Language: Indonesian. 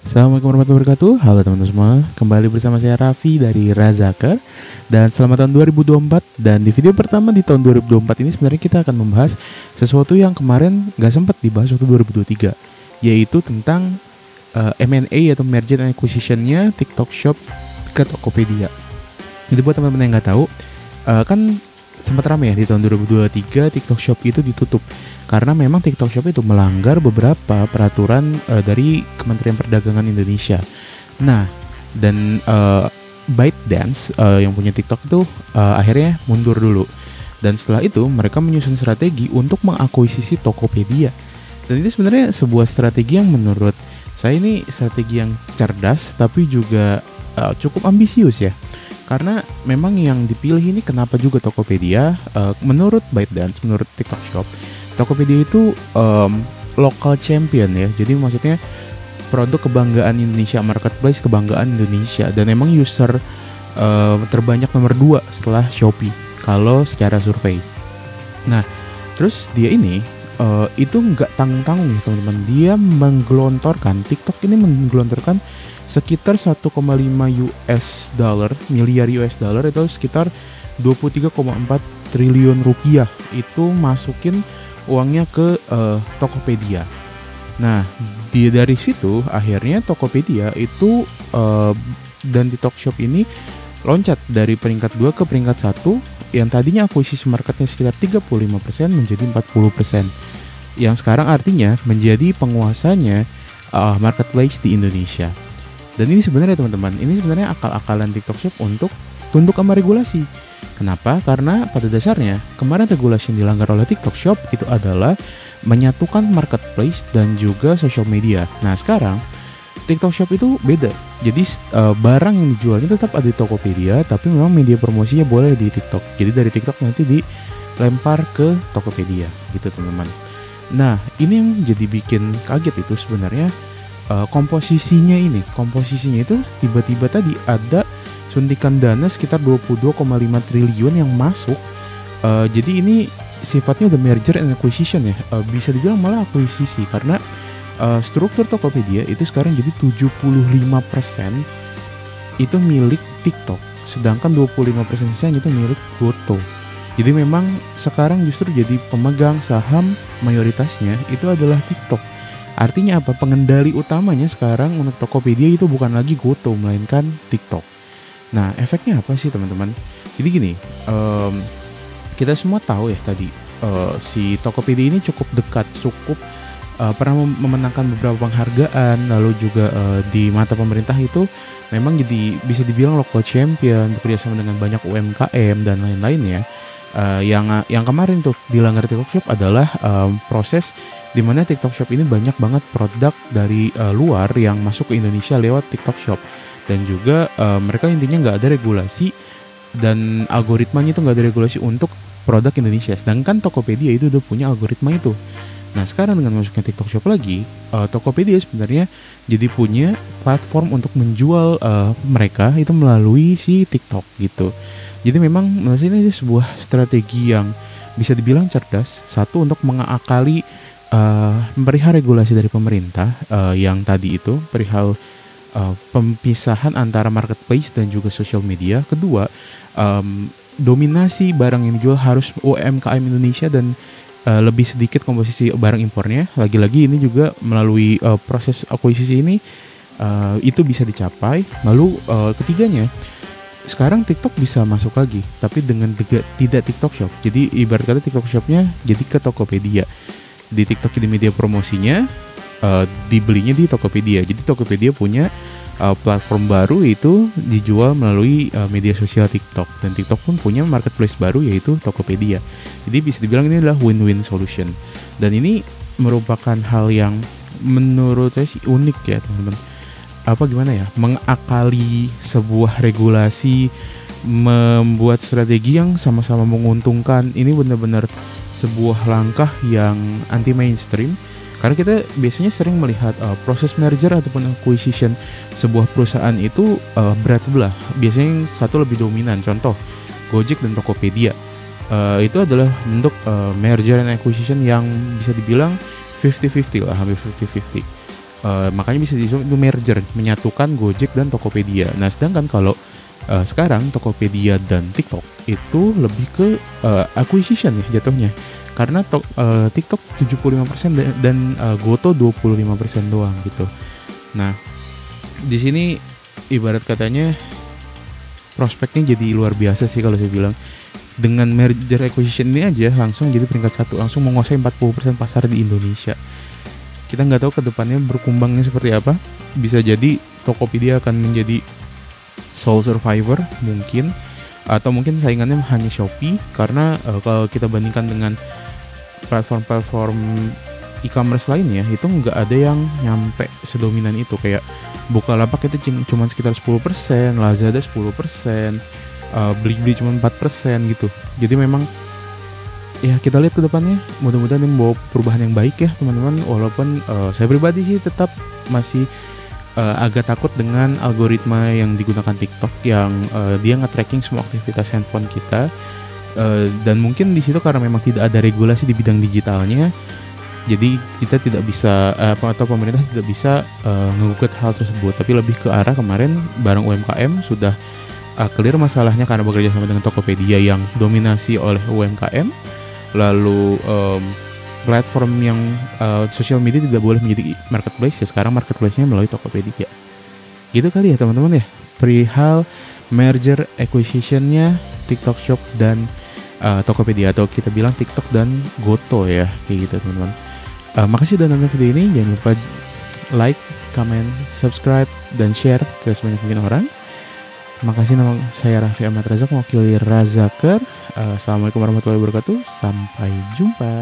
Assalamualaikum warahmatullahi wabarakatuh. Halo teman-teman semua, kembali bersama saya Raffi dari Razakar. Dan selamat tahun 2024. Dan di video pertama di tahun 2024 ini sebenarnya kita akan membahas sesuatu yang kemarin gak sempat dibahas waktu 2023, yaitu tentang M&A atau merger and acquisition-nya TikTok Shop ke Tokopedia. Jadi buat teman-teman yang gak tahu, kan sempat ramai ya di tahun 2023 TikTok Shop itu ditutup karena memang TikTok Shop itu melanggar beberapa peraturan dari Kementerian Perdagangan Indonesia. Nah, dan ByteDance yang punya TikTok itu akhirnya mundur dulu. Dan setelah itu mereka menyusun strategi untuk mengakuisisi Tokopedia. Dan itu sebenarnya sebuah strategi yang menurut saya ini strategi yang cerdas tapi juga cukup ambisius ya. Karena memang yang dipilih ini kenapa juga Tokopedia, menurut ByteDance, menurut TikTok Shop, Tokopedia itu local champion ya. Jadi maksudnya produk kebanggaan Indonesia, marketplace kebanggaan Indonesia. Dan emang user terbanyak nomor 2 setelah Shopee kalau secara survei. Nah, terus dia ini itu nggak tanggung-tanggung ya teman-teman. Dia menggelontorkan, TikTok ini menggelontorkan sekitar 1,5 miliar US dollar atau sekitar 23,4 triliun rupiah itu masukin uangnya ke Tokopedia. Nah, dari situ akhirnya Tokopedia itu dan TikTok Shop ini loncat dari peringkat 2 ke peringkat 1 yang tadinya akuisisi marketnya sekitar 35% menjadi 40%. Yang sekarang artinya menjadi penguasanya marketplace di Indonesia. Dan ini sebenarnya teman-teman, ini sebenarnya akal-akalan TikTok Shop untuk tunduk sama regulasi. Kenapa? Karena pada dasarnya kemarin regulasi yang dilanggar oleh TikTok Shop itu adalah menyatukan marketplace dan juga social media. Nah sekarang TikTok Shop itu beda. Jadi barang yang dijualnya tetap ada di Tokopedia, tapi memang media promosinya boleh di TikTok. Jadi dari TikTok nanti dilempar ke Tokopedia gitu teman-teman. Nah ini yang jadi bikin kaget itu sebenarnya komposisinya itu tiba-tiba tadi ada suntikan dana sekitar 22,5 triliun yang masuk. Jadi ini sifatnya udah merger and acquisition ya, bisa dibilang malah akuisisi karena struktur Tokopedia itu sekarang jadi 75% itu milik TikTok, sedangkan 25% sisanya itu milik Goto. Jadi memang sekarang justru jadi pemegang saham mayoritasnya itu adalah TikTok. Artinya apa? Pengendali utamanya sekarang untuk Tokopedia itu bukan lagi Goto, melainkan TikTok. Nah, efeknya apa sih teman-teman? Jadi gini, kita semua tahu ya tadi, si Tokopedia ini cukup dekat, cukup pernah memenangkan beberapa penghargaan, lalu juga di mata pemerintah itu memang jadi bisa dibilang local champion, bekerja sama dengan banyak UMKM dan lain-lain ya. Yang kemarin tuh dilanggar TikTok Shop adalah proses di mana TikTok Shop ini banyak banget produk dari luar yang masuk ke Indonesia lewat TikTok Shop, dan juga mereka intinya nggak ada regulasi dan algoritmanya itu nggak ada regulasi untuk produk Indonesia, sedangkan Tokopedia itu udah punya algoritma itu. Nah sekarang dengan masuknya TikTok Shop lagi, Tokopedia sebenarnya jadi punya platform untuk menjual mereka itu melalui si TikTok gitu. Jadi memang menurut saya ini sebuah strategi yang bisa dibilang cerdas. Satu, untuk mengakali perihal regulasi dari pemerintah yang tadi itu perihal pemisahan antara marketplace dan juga social media. Kedua, dominasi barang yang dijual harus UMKM Indonesia dan lebih sedikit komposisi barang impornya. Lagi-lagi ini juga melalui proses akuisisi ini itu bisa dicapai. Lalu ketiganya, sekarang TikTok bisa masuk lagi, tapi dengan tidak TikTok Shop. Jadi ibarat kata TikTok Shopnya jadi ke Tokopedia. Di TikTok di media promosinya dibelinya di Tokopedia. Jadi Tokopedia punya platform baru itu dijual melalui media sosial TikTok, dan TikTok pun punya marketplace baru yaitu Tokopedia. Jadi bisa dibilang ini adalah win-win solution. Dan ini merupakan hal yang menurut saya sih unik ya teman-teman. Gimana ya, mengakali sebuah regulasi, membuat strategi yang sama-sama menguntungkan. Ini benar-benar sebuah langkah yang anti mainstream, karena kita biasanya sering melihat proses merger ataupun acquisition sebuah perusahaan itu berat sebelah. Biasanya yang satu lebih dominan, contoh Gojek dan Tokopedia. Itu adalah bentuk merger and acquisition yang bisa dibilang 50-50 lah, hampir 50-50. Makanya bisa disebut itu merger, menyatukan Gojek dan Tokopedia. Nah, sedangkan kalau sekarang Tokopedia dan TikTok itu lebih ke acquisition ya jatuhnya. Karena TikTok 75% dan Goto 25% doang gitu. Nah, di sini ibarat katanya prospeknya jadi luar biasa sih kalau saya bilang. Dengan merger acquisition ini aja langsung jadi peringkat 1, langsung menguasai 40% pasar di Indonesia. Kita nggak tahu kedepannya berkembangnya seperti apa. Bisa jadi Tokopedia akan menjadi sole survivor mungkin, atau mungkin saingannya hanya Shopee, karena kalau kita bandingkan dengan platform-platform e-commerce lainnya itu nggak ada yang nyampe sedominan itu. Kayak Bukalapak itu cuma sekitar 10%, Lazada 10%, Blibli cuma 4% gitu. Jadi memang ya kita lihat ke depannya, mudah-mudahan ini membawa perubahan yang baik ya teman-teman. Walaupun saya pribadi sih tetap masih agak takut dengan algoritma yang digunakan TikTok yang dia nge-tracking semua aktivitas handphone kita, dan mungkin di situ karena memang tidak ada regulasi di bidang digitalnya, jadi kita tidak bisa atau pemerintah tidak bisa menggugat hal tersebut. Tapi lebih ke arah kemarin barang UMKM sudah clear masalahnya karena bekerja sama dengan Tokopedia yang dominasi oleh UMKM. Lalu platform yang sosial media tidak boleh menjadi marketplace ya, sekarang marketplace-nya melalui Tokopedia. Gitu kali ya teman-teman ya, perihal merger acquisition-nya TikTok Shop dan Tokopedia, atau kita bilang TikTok dan Goto ya, kayak gitu teman-teman. Makasih udah nonton video ini, jangan lupa like, comment, subscribe, dan share ke sebanyak mungkin orang. Makasih, nama saya Raffi Ahmad Razak, mewakili Razaker. Assalamualaikum warahmatullahi wabarakatuh, sampai jumpa.